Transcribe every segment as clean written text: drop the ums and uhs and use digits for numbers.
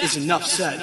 is enough said.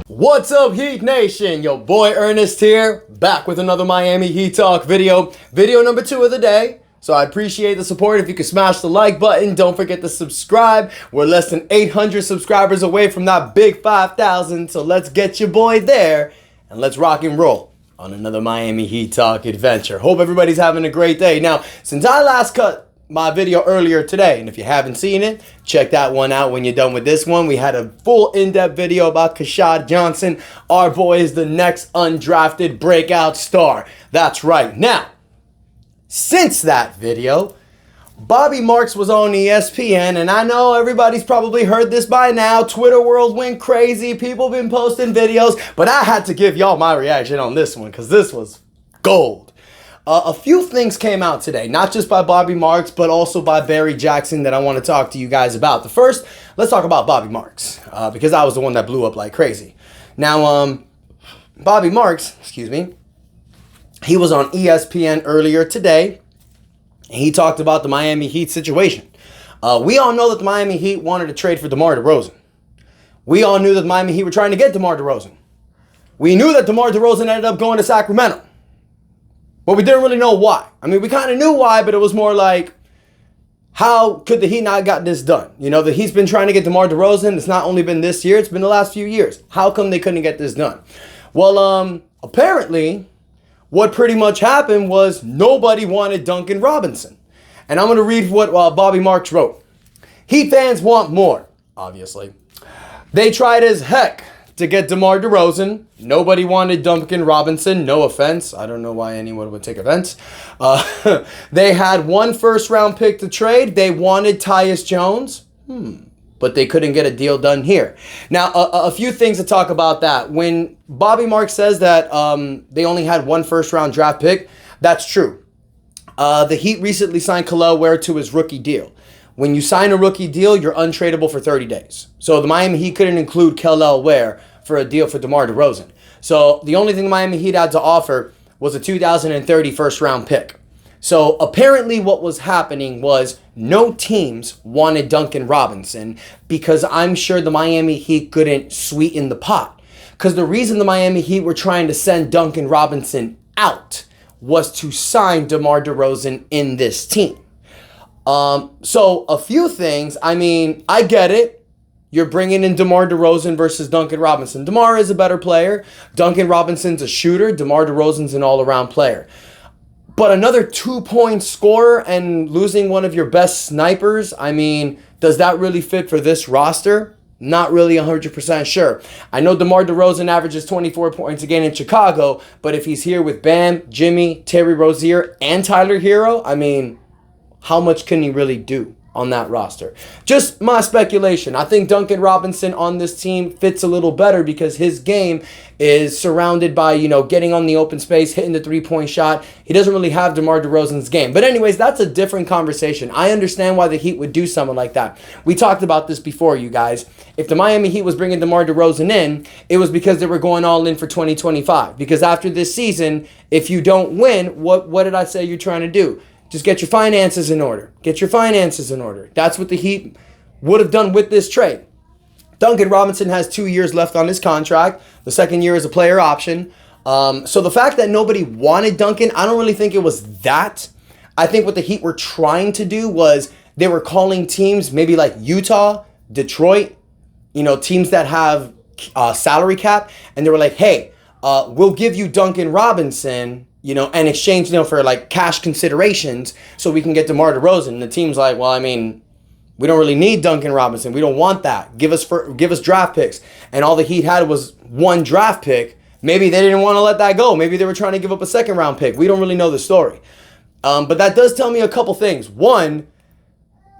What's up, Heat Nation? Your boy Ernest here, back with another Miami Heat Talk video. Video number 2 of the day. So I appreciate the support. If you could smash the like button, don't forget to subscribe. We're less than 800 subscribers away from that big 5,000. So let's get your boy there and let's rock and roll on another Miami Heat Talk adventure. Hope everybody's having a great day. Now, since I last cut my video earlier today, and if you haven't seen it, check that one out when you're done with this one. We had a full in-depth video about Tyus Jones. Our boy is the next undrafted breakout star. That's right. Now, since that video, Bobby Marks was on ESPN, and I know everybody's probably heard this by now. Twitter world went crazy. People been posting videos, but I had to give y'all my reaction on this one because this was gold. A few things came out today, not just by Bobby Marks, but also by Barry Jackson that I want to talk to you guys about. The first, let's talk about Bobby Marks, because I was the one that blew up like crazy. Now, Bobby Marks, he was on ESPN earlier today, and he talked about the Miami Heat situation. We all know that the Miami Heat wanted to trade for DeMar DeRozan. We all knew that the Miami Heat were trying to get DeMar DeRozan. We knew that DeMar DeRozan ended up going to Sacramento. But we didn't really know why. I mean, we kind of knew why, but it was more like, how could the Heat not got this done? You know, the Heat's been trying to get DeMar DeRozan. It's not only been this year, it's been the last few years. How come they couldn't get this done? Well, apparently, what pretty much happened was nobody wanted Duncan Robinson. And I'm going to read what Bobby Marks wrote. Heat fans want more, obviously. They tried as heck to get DeMar DeRozan. Nobody wanted Duncan Robinson. No offense. I don't know why anyone would take offense. They had one first-round pick to trade. They wanted Tyus Jones. But they couldn't get a deal done here. Now, a few things to talk about that. When Bobby Marks says that they only had one first-round draft pick, that's true. The Heat recently signed Kel'el Ware to his rookie deal. When you sign a rookie deal, you're untradeable for 30 days. So the Miami Heat couldn't include Kel'el Ware for a deal for DeMar DeRozan. So the only thing the Miami Heat had to offer was a 2030 first-round pick. So apparently what was happening was no teams wanted Duncan Robinson because I'm sure the Miami Heat couldn't sweeten the pot. Because the reason the Miami Heat were trying to send Duncan Robinson out was to sign DeMar DeRozan in this team. So a few things. I mean, I get it. You're bringing in DeMar DeRozan versus Duncan Robinson. DeMar is a better player. Duncan Robinson's a shooter. DeMar DeRozan's an all-around player. But another 2-point scorer and losing one of your best snipers, I mean, does that really fit for this roster? Not really 100% sure. I know DeMar DeRozan averages 24 points a game in Chicago, but if he's here with Bam, Jimmy, Terry Rozier, and Tyler Hero, I mean, how much can he really do on that roster? Just my speculation. I think Duncan Robinson on this team fits a little better because his game is surrounded by, getting on the open space, hitting the three-point shot. He doesn't really have DeMar DeRozan's game. But anyways, that's a different conversation. I understand why the Heat would do something like that. We talked about this before, you guys. If the Miami Heat was bringing DeMar DeRozan in, it was because they were going all in for 2025. Because after this season, if you don't win, what did I say you're trying to do? Just get your finances in order. Get your finances in order. That's what the Heat would have done with this trade. Duncan Robinson has 2 years left on his contract. The second year is a player option. So the fact that nobody wanted Duncan, I don't really think it was that. I think what the Heat were trying to do was they were calling teams maybe like Utah, Detroit, teams that have salary cap. And they were like, hey, we'll give you Duncan Robinson, in exchange, for like cash considerations so we can get DeMar DeRozan. And the team's like, well, I mean, we don't really need Duncan Robinson. We don't want that. Give us draft picks. And all the Heat had was one draft pick. Maybe they didn't want to let that go. Maybe they were trying to give up a second round pick. We don't really know the story. But that does tell me a couple things. One,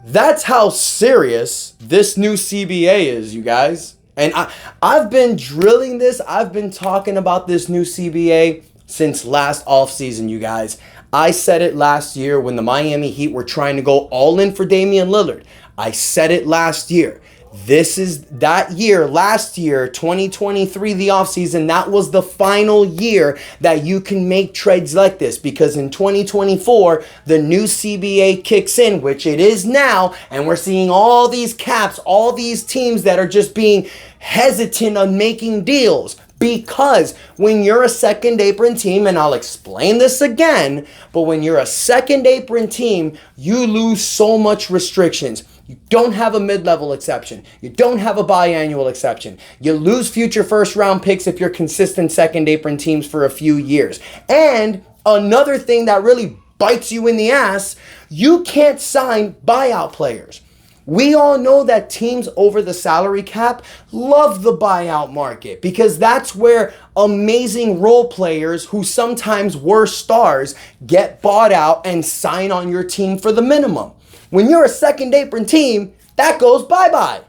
that's how serious this new CBA is, you guys. And I've been drilling this. I've been talking about this new CBA since last offseason, you guys. I said it last year when the Miami Heat were trying to go all in for Damian Lillard. I said it last year. This is that year, last year, 2023, the offseason, that was the final year that you can make trades like this, because in 2024, the new CBA kicks in, which it is now, and we're seeing all these caps, all these teams that are just being hesitant on making deals. Because when you're a second apron team, and I'll explain this again, but when you're a second apron team, you lose so much restrictions. You don't have a mid-level exception. You don't have a biannual exception. You lose future first-round picks if you're consistent second apron teams for a few years. And another thing that really bites you in the ass, you can't sign buyout players. We all know that teams over the salary cap love the buyout market, because that's where amazing role players who sometimes were stars get bought out and sign on your team for the minimum. When you're a second apron team, that goes bye-bye.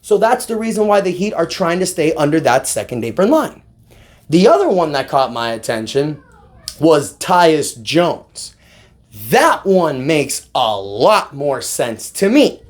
So that's the reason why the Heat are trying to stay under that second apron line. The other one that caught my attention was Tyus Jones. That one makes a lot more sense to me.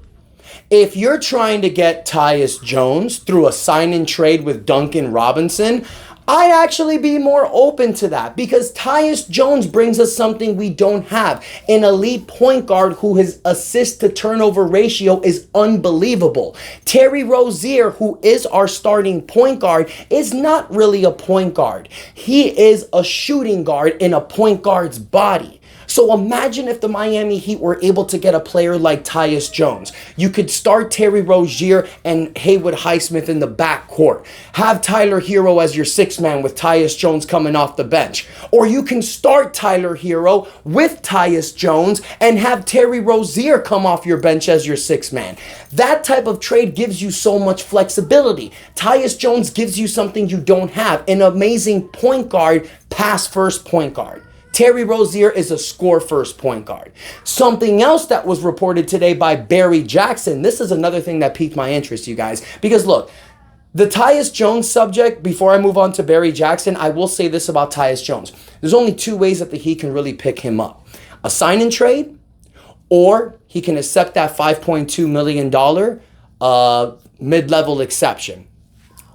If you're trying to get Tyus Jones through a sign-and trade with Duncan Robinson, I'd actually be more open to that, because Tyus Jones brings us something we don't have. An elite point guard who his assist to turnover ratio is unbelievable. Terry Rozier, who is our starting point guard, is not really a point guard. He is a shooting guard in a point guard's body. So imagine if the Miami Heat were able to get a player like Tyus Jones. You could start Terry Rozier and Haywood Highsmith in the backcourt. Have Tyler Hero as your sixth man with Tyus Jones coming off the bench. Or you can start Tyler Hero with Tyus Jones and have Terry Rozier come off your bench as your sixth man. That type of trade gives you so much flexibility. Tyus Jones gives you something you don't have, an amazing point guard, pass first point guard. Terry Rozier is a score-first point guard. Something else that was reported today by Barry Jackson. This is another thing that piqued my interest, you guys. Because look, the Tyus Jones subject, before I move on to Barry Jackson, I will say this about Tyus Jones. There's only two ways that the Heat can really pick him up. A sign and trade, or he can accept that $5.2 million mid-level exception.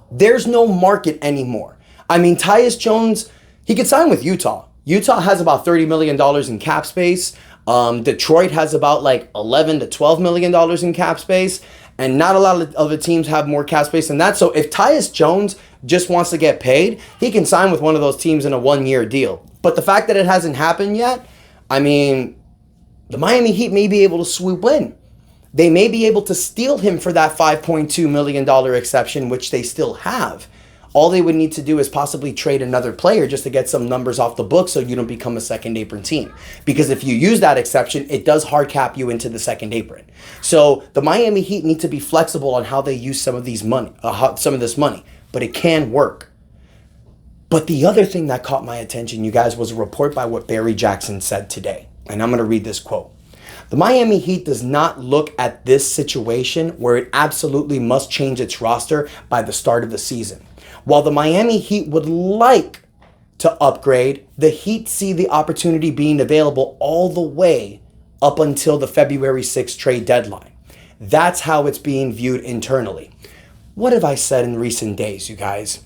There's no market anymore. I mean, Tyus Jones, he could sign with Utah. Utah has about $30 million in cap space. Detroit has about like $11 to $12 million in cap space. And not a lot of other teams have more cap space than that. So if Tyus Jones just wants to get paid, he can sign with one of those teams in a one-year deal. But the fact that it hasn't happened yet, I mean, the Miami Heat may be able to swoop in. They may be able to steal him for that $5.2 million exception, which they still have. All they would need to do is possibly trade another player just to get some numbers off the book so you don't become a second apron team. Because if you use that exception, it does hard cap you into the second apron. So the Miami Heat need to be flexible on how they use some of this money, but it can work. But the other thing that caught my attention, you guys, was a report by what Barry Jackson said today. And I'm going to read this quote. The Miami Heat does not look at this situation where it absolutely must change its roster by the start of the season. While the Miami Heat would like to upgrade, the Heat see the opportunity being available all the way up until the February 6th trade deadline. That's how it's being viewed internally. What have I said in recent days, you guys?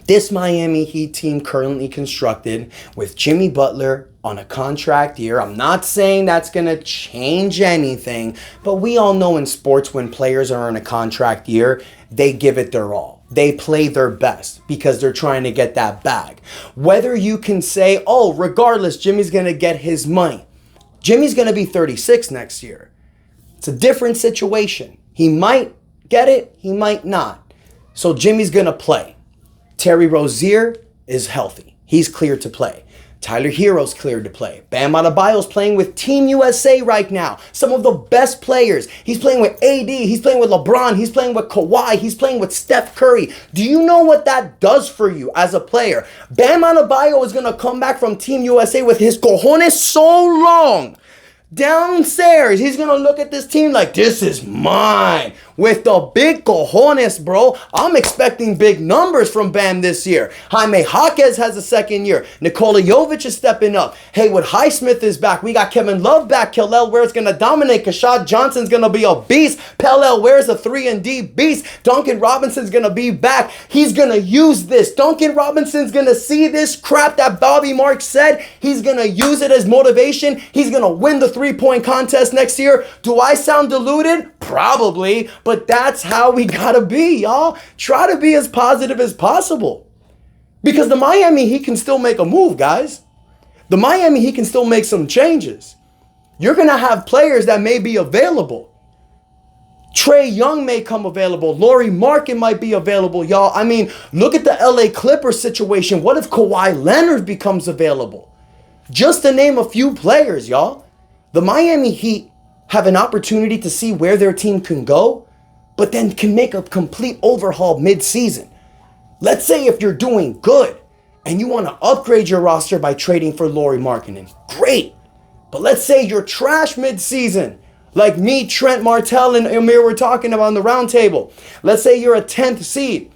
This Miami Heat team currently constructed with Jimmy Butler on a contract year. I'm not saying that's going to change anything, but we all know in sports when players are on a contract year, they give it their all. They play their best because they're trying to get that bag. Whether you can say, oh, regardless, Jimmy's going to get his money. Jimmy's going to be 36 next year. It's a different situation. He might get it, he might not. So Jimmy's going to play. Terry Rozier is healthy. He's cleared to play. Tyler Hero's cleared to play. Bam Adebayo's playing with Team USA right now. Some of the best players. He's playing with AD. He's playing with LeBron. He's playing with Kawhi. He's playing with Steph Curry. Do you know what that does for you as a player? Bam Adebayo is going to come back from Team USA with his cojones so long downstairs. He's going to look at this team like, this is mine. With the big cojones, bro. I'm expecting big numbers from Bam this year. Jaime Jaquez has a second year. Nikola Jovic is stepping up. Haywood Highsmith is back. We got Kevin Love back. Kel'el Ware's going to dominate. Kashad Johnson's going to be a beast. Pelel Ware's a 3-and-D beast. Duncan Robinson's going to be back. He's going to use this. Duncan Robinson's going to see this crap that Bobby Marks said. He's going to use it as motivation. He's going to win the three-point contest next year. Do I sound deluded? Probably, but that's how we gotta be, y'all. Try to be as positive as possible. Because the Miami Heat can still make a move, guys. The Miami Heat can still make some changes. You're gonna have players that may be available. Trae Young may come available. Lauri Markkanen might be available, y'all. I mean, look at the LA Clippers situation. What if Kawhi Leonard becomes available? Just to name a few players, y'all. The Miami Heat have an opportunity to see where their team can go, but then can make a complete overhaul mid-season. Let's say if you're doing good and you want to upgrade your roster by trading for Lauri Markkanen, great. But let's say you're trash mid-season, like me, Trent Martell, and Amir were talking about on the round table. Let's say you're a 10th seed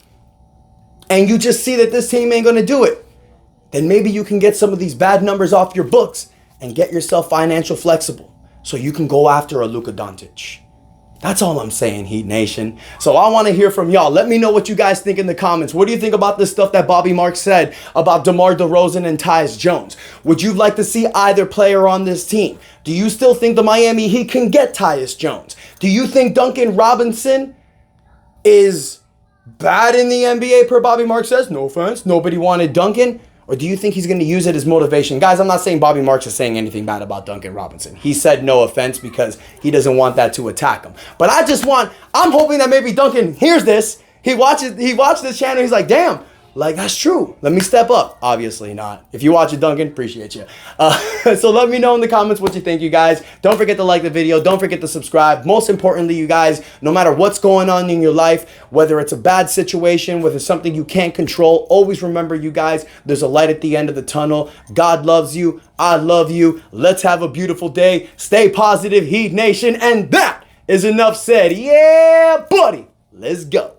and you just see that this team ain't going to do it. Then maybe you can get some of these bad numbers off your books and get yourself financial flexible, so you can go after a Luka Doncic. That's all I'm saying, Heat Nation. So I want to hear from y'all. Let me know what you guys think in the comments. What do you think about this stuff that Bobby Marks said about DeMar DeRozan and Tyus Jones? Would you like to see either player on this team? Do you still think the Miami Heat can get Tyus Jones? Do you think Duncan Robinson is bad in the NBA per Bobby Marks says? No offense. Nobody wanted Duncan. Or do you think he's going to use it as motivation? Guys, I'm not saying Bobby Marks is saying anything bad about Duncan Robinson. He said no offense because he doesn't want that to attack him. But I'm hoping that maybe Duncan hears this. He watched this channel. He's like, damn, like that's true. Let me step up. Obviously not. If you watch it, Duncan, appreciate you. So let me know in the comments what you think, you guys. Don't forget to like the video. Don't forget to subscribe. Most importantly, you guys, no matter what's going on in your life, whether it's a bad situation, whether it's something you can't control, always remember, you guys, there's a light at the end of the tunnel. God loves you. I love you. Let's have a beautiful day. Stay positive, Heat Nation. And that is enough said. Yeah, buddy. Let's go.